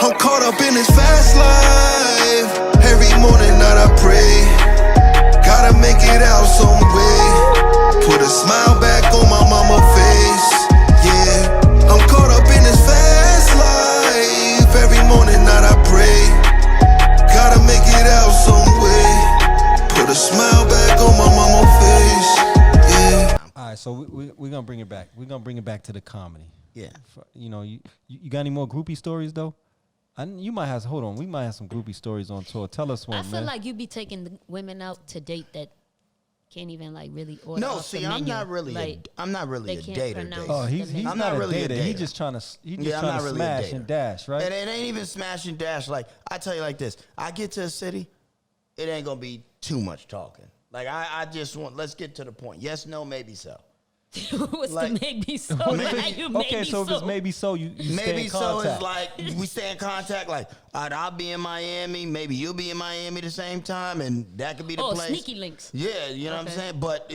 I'm caught up in this fast life. Every morning night I pray. Gotta make it out some way. Put a smile back on my mama's face. Yeah, I'm caught up in this fast life. Every morning night I pray. Gotta make it out some way. Put a smile back on my mama's face. Yeah. All right, so we're gonna bring it back. We're gonna bring it back to the comedy. Yeah. You know, you got any more groupie stories though? You might have. Hold on, we might have some groupie stories on tour. Tell us one, I feel like you be taking the women out to date that can't even like really order. No, off see, the I'm menu. not really. Like, I'm not really they a can't dater. pronounce dater. Oh, he's I'm not really a a dater. He dater. just trying to I'm not really a smash dater. and dash, right? And it ain't even smash and dash. Like I tell you like this, I get to a city, it ain't gonna be too much talking. Like I just want, let's get to the point. Yes, no, maybe so. What's Like- the maybe so? Okay, so if it's maybe so, you stay Maybe in so contact. is like we stay in contact. Like I'll be in Miami, maybe you'll be in Miami the same time, and that could be the place. sneaky links. Yeah, you know what I'm Okay. saying. But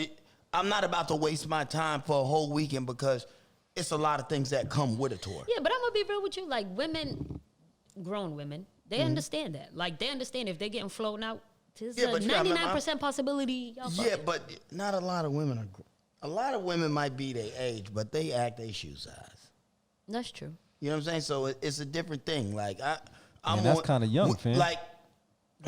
I'm not about to waste my time for a whole weekend because it's a lot of things that come with a tour. Yeah, but I'm gonna be real with you. Like women, grown women, they understand that. Like they understand if they're getting flown out. There's Yeah, a but you gotta remember, 99% possibility. Y'all Yeah, fucking. but not a lot of women are. A lot of women might be their age, but they act their shoe size. That's true. You know what I'm saying? So it's a different thing. Like I'm Man, that's kinda young, fam. Like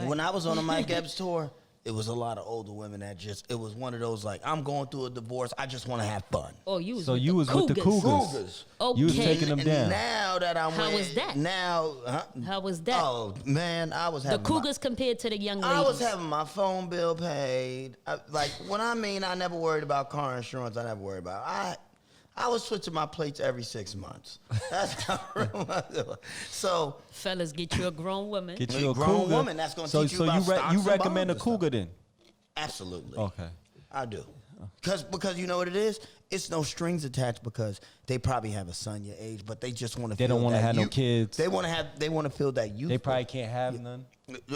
when I was on a Mike Epps tour, it was a lot of older women that it was one of those like, I'm going through a divorce, I just want to have fun. Oh, you was So with you the was with the Cougars. Cougars. Okay. You was taking them And down. now that I'm How with, was that? Now, How was that? Oh man, I was The having Cougars compared to the young ladies. I was having my phone bill paid. Like when I mean I never worried about car insurance. I never worried about. I was switching my plates every 6 months. That's how real I was. So Fellas, get you a grown woman. Get you a grown cougar. woman, that's gonna so, teach you so about you stocks you and recommend a bonds and cougar then? absolutely, Okay. I do. Because you know what it is? It's no strings attached because they probably have a son your age, but they just want to. They don't want to have no kids. They want to feel that youth. They probably can't have none.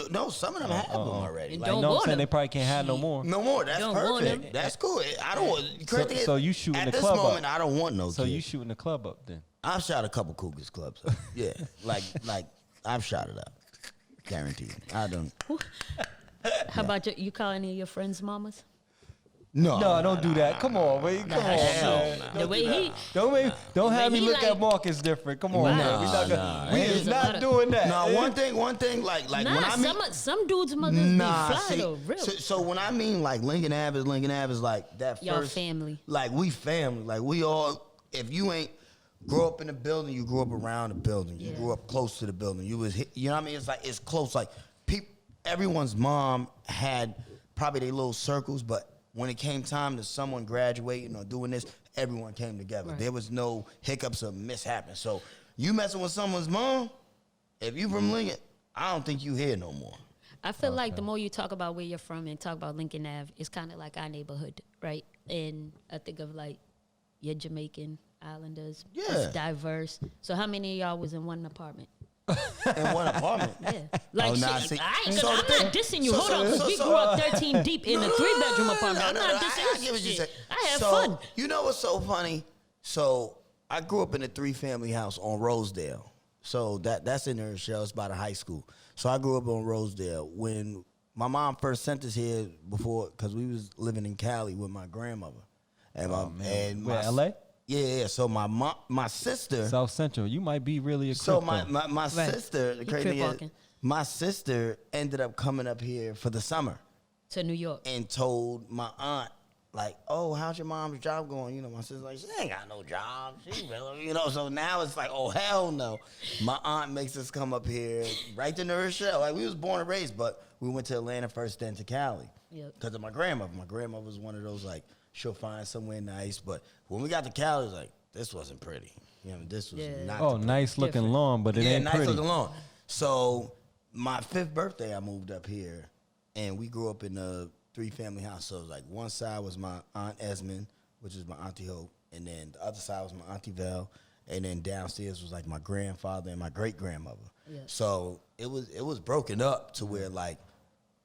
No, some of them have them already. And Like, don't No, I'm want saying they them. probably can't have no more. no more. That's Don't want perfect. them. That's cool. I don't want. So you shooting at the this club moment, up. I don't want no. So kids. you shooting the club up then? I've shot a couple Cougars clubs up. Yeah, like I've shot it up. Guaranteed. I don't. How about you call any of your friends' mamas? No, No, don't do that. Come on, man. Come on, hell man. no. The way he, Don't have me he look like- at Marcus different. Come on, Wow. man. We not Nah, gonna, nah. we There's is a not lot of- doing that. No, man. one thing. Like when I mean, some dudes' mothers be fly see, though, real. so when I mean like Lincoln Ave is like that Y'all first family. Like we family. Like we all. If you ain't grow up in the building, you grew up around the building. You Yeah. grew up close to the building. You know what I mean? It's like it's close. Like everyone's mom had probably their little circles, but when it came time to someone graduating or doing this, everyone came together. Right. There was no hiccups or mishaps. So you messing with someone's mom, if you from Lincoln, I don't think you here no more. I feel like the more you talk about where you're from and talk about Lincoln Ave, it's kind of like our neighborhood, right? And I think of like you're Jamaican, Islanders. Yeah. It's diverse. So how many of y'all was in one apartment? In one apartment. Yeah. Like, nah, shit, see- I ain't so gonna, the I'm thing- not dissing you. so- Hold so- on, because so- we so- grew up 13 deep in a 3-bedroom apartment. I'm not dissing I this get what you shit. said. I had So, fun. You know what's so funny? So I grew up in a 3-family house on Rosedale. So that's in her shell. It's by the high school. So I grew up on Rosedale. When my mom first sent us here before, because we was living in Cali with my grandmother. And Where, LA? Yeah. So my sister. South Central. You might be really a So crypto. my sister, the He crazy crip thing is, walking. my sister ended up coming up here for the summer To New York. and told my aunt, like, oh, how's your mom's job going? You know, my sister's like, she ain't got no job. She really, you know, so now it's like, oh, hell no. My aunt makes us come up here right to New Rochelle. Like, we was born and raised, but we went to Atlanta first, then to Cali. Yep. Because of my grandmother. My grandmother was one of those, like, she'll find somewhere nice. But when we got to Cali, it was like, this wasn't pretty. You know, this was Yeah. not Oh, the nice looking Different. lawn, but it ain't nice pretty. looking lawn. So my 5th birthday, I moved up here, and we grew up in a 3-family house. So it was like one side was my Aunt Esmond, which is my Auntie Hope, and then the other side was my Auntie Val, and then downstairs was like my grandfather and my great grandmother. Yeah. So it was broken up to where like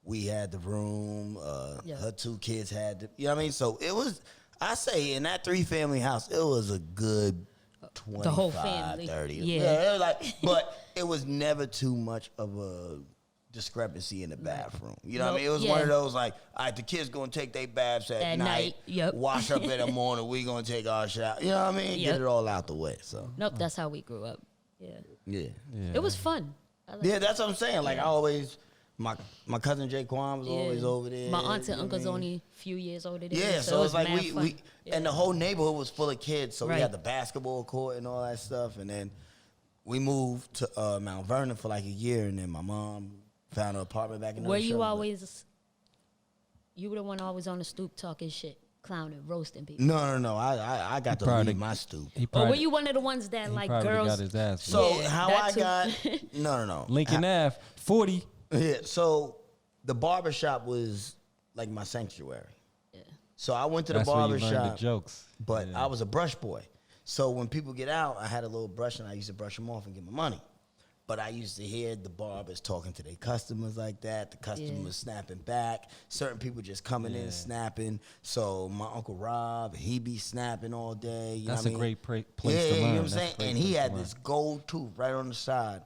we had the room, Yeah. her 2 kids had the, you know what I mean? So it was, I say in that 3-family house, it was a good 25, The whole family. 30. Yeah. It was like, but it was never too much of a discrepancy in the bathroom. You know what I mean? It was one of Yeah. those like, all right, the kids gonna take their baths at night. Yep. Wash up in the morning. We gonna take our shower. You know what I mean? Yep. Get it all out the way. So Nope, that's how we grew up. Yeah. yeah. It was fun. I Yeah, that's what I'm saying. Like I always, my cousin Jaquan was always over there. My aunts and you know what I uncles mean? only a few years older than me. Yeah, so it it's was like mad we fun. and the whole neighborhood was full of kids. So we Right. had the basketball court and all that stuff. And then we moved to Mount Vernon for like a year. And then my mom found an apartment back in Were you Shelby. always? You were the one always on the stoop talking shit, clowning, roasting people. No. I got to probably- leave my stoop. He Or probably, were you one of the ones that he like probably girls? got his ass. So Yeah, how that I too. got no. Lincoln Ave, 40. Yeah, so the barbershop was like my sanctuary. Yeah. So I went to the That's where you learned the barbershop, jokes. but Yeah. I was a brush boy. So when people get out, I had a little brush and I used to brush them off and give them money. But I used to hear the barbers talking to their customers like that. The customers snapping back. Certain people just coming in snapping. So my Uncle Rob, he be snapping all day. You That's know a what I mean? great place to You know learn. what I'm That's saying? a great And he place to had learn. this gold tooth right on the side.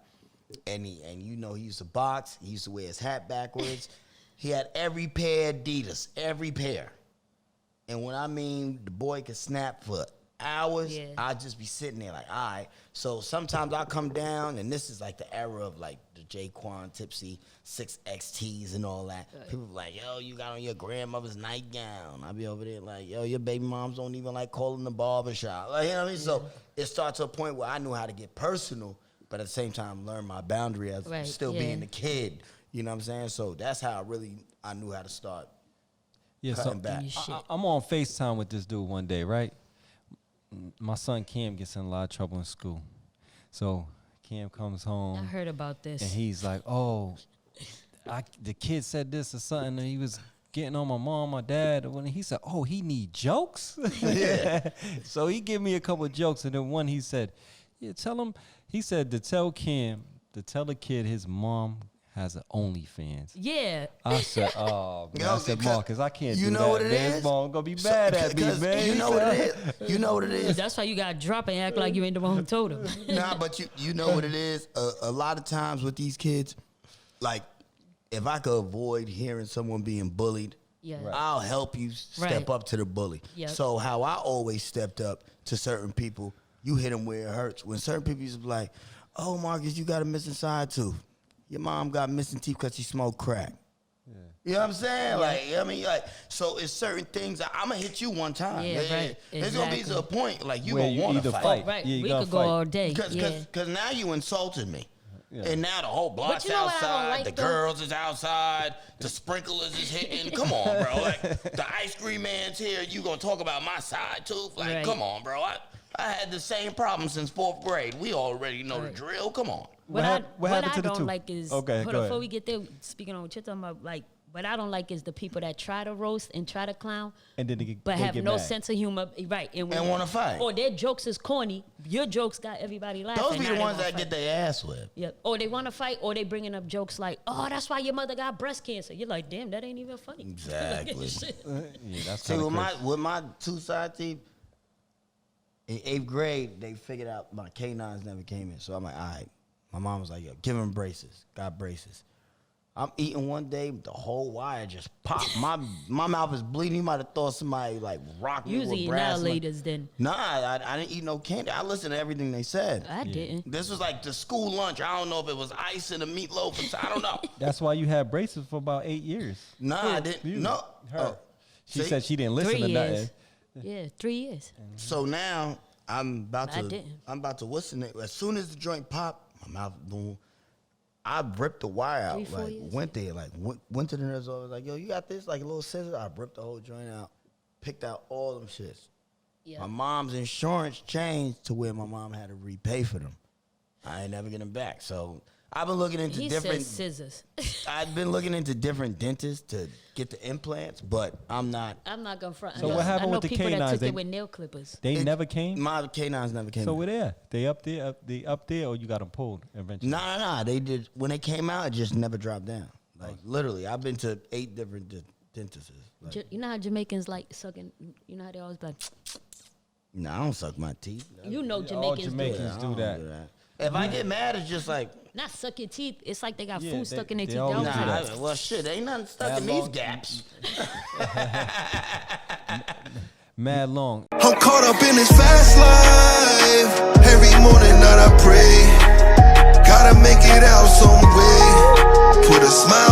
And you know he used to box. He used to wear his hat backwards. He had every pair of Adidas, every pair. And when I mean the boy could snap for hours, Yeah. I'd just be sitting there like, all right. So sometimes I come down, and this is like the era of like the Jaquan Tipsy 6XTs and all that. People be like, yo, you got on your grandmother's nightgown. I be over there like, yo, your baby moms don't even like calling the barbershop. Like, you know what I mean? So it started to a point where I knew how to get personal, but at the same time learn my boundary as Right, still yeah. being a kid. You know what I'm saying? So that's how I knew how to start Yeah, so cutting back. I'm on FaceTime with this dude one day, right? My son Cam gets in a lot of trouble in school. So Cam comes home. I heard about this. And he's like, oh, the kid said this or something. And he was getting on my mom, my dad. When he said, oh, he need jokes? Yeah. So he gave me a couple of jokes. And then one he said, yeah, tell him. He said to tell Cam, to tell the kid his mom has an OnlyFans. Yeah. I said, oh, man. I said, because Marcus, I can't you do know that. what it man. is? His mom gonna be mad at me, 'cause man. You know what it is? You know what it is? That's why you got to drop and act like you ain't the one who told him. Nah, but you know what it is? A lot of times with these kids, like, if I could avoid hearing someone being bullied, Yeah. Right. I'll help you step Right. up to the bully. Yep. So how I always stepped up to certain people, you hit them where it hurts. When certain people used to be like, oh, Marcus, you got a missing side tooth. Your mom got missing teeth because she smoked crack. You know what I'm saying? Like, I mean, like, so it's certain things. I'm gonna hit you one time. Yeah, right. It's gonna be Exactly. to a point like you Where gonna you want to either fight. fight. Right. Yeah, you we gotta could go fight. all day. Yeah. Because now you insulted me. Yeah. And now the whole block's you know what I don't outside, like, the though? girls is outside, the sprinklers is hitting. Come on, bro. Like, the ice cream man's here. You gonna talk about my side tooth? Like, Right. come on, bro. I had the same problem since 4th grade. We already know the Right. drill. Come on. What What happened I to the don't two? like is Okay, hold go on, before ahead. we get there, speaking on what you're talking about, like what I don't like is the people that try to roast and try to clown, And then but they have get no mad. sense of humor, right? And wanna fight. Or their jokes is corny. Your jokes got everybody laughing. Those be now the they ones wanna that fight. get their ass whipped. Yep. Or they want to fight, or they bringing up jokes like, "Oh, that's why your mother got breast cancer." You're like, "Damn, that ain't even funny." Exactly. Shit. Yeah, that's See, kinda with crazy. my two side teeth, in 8th grade, they figured out my canines never came in. So I'm like, all right. My mom was like, yo, give him braces. Got braces. I'm eating one day, the whole wire just popped. My mouth is bleeding. You might have thought somebody like rocked me Usually with brass. annihilators then. Nah, I didn't eat no candy. I listened to everything they said. I didn't. This was like the school lunch. I don't know if it was ice and a meatloaf. I don't know. That's why you had braces for about 8 years. Nah, I didn't. You. No. Her. Oh. She See? said she didn't listen 3 to nothing. years. Yeah, 3 years. So now I'm about I to didn't. whistle it. As soon as the joint pop, my mouth boom. I ripped the wire out. 3-4 Like years? went there, like went to the nurse office. Like, yo, you got this? Like a little scissors. I ripped the whole joint out, picked out all them shits. Yeah. My mom's insurance changed to where my mom had to repay for them. I ain't never get them back. So I've been looking into He different. said scissors. I've been looking into different dentists to get the implants, but I'm not. I'm not gonna front. So what happened I know with the people that canines? took They- it with nail clippers. They never came. My canines never came. So out. we're there. They up there, or you got them pulled eventually. Nah. They did when they came out. It just never dropped down. Like literally, I've been to 8 different dentists. Like, You know how Jamaicans like sucking. You know how they always be like. nah, I don't suck my teeth. You know All Jamaicans, Jamaicans do. do I that. don't If I get mad, it's just like, Not suck your teeth. It's like they got Yeah, food stuck in their they teeth. always Don't do cut that. it. well, shit, ain't nothing stuck in these gaps. Mad long. I'm caught up in this fast life. Every morning night I pray. Gotta make it out some way. Put a smile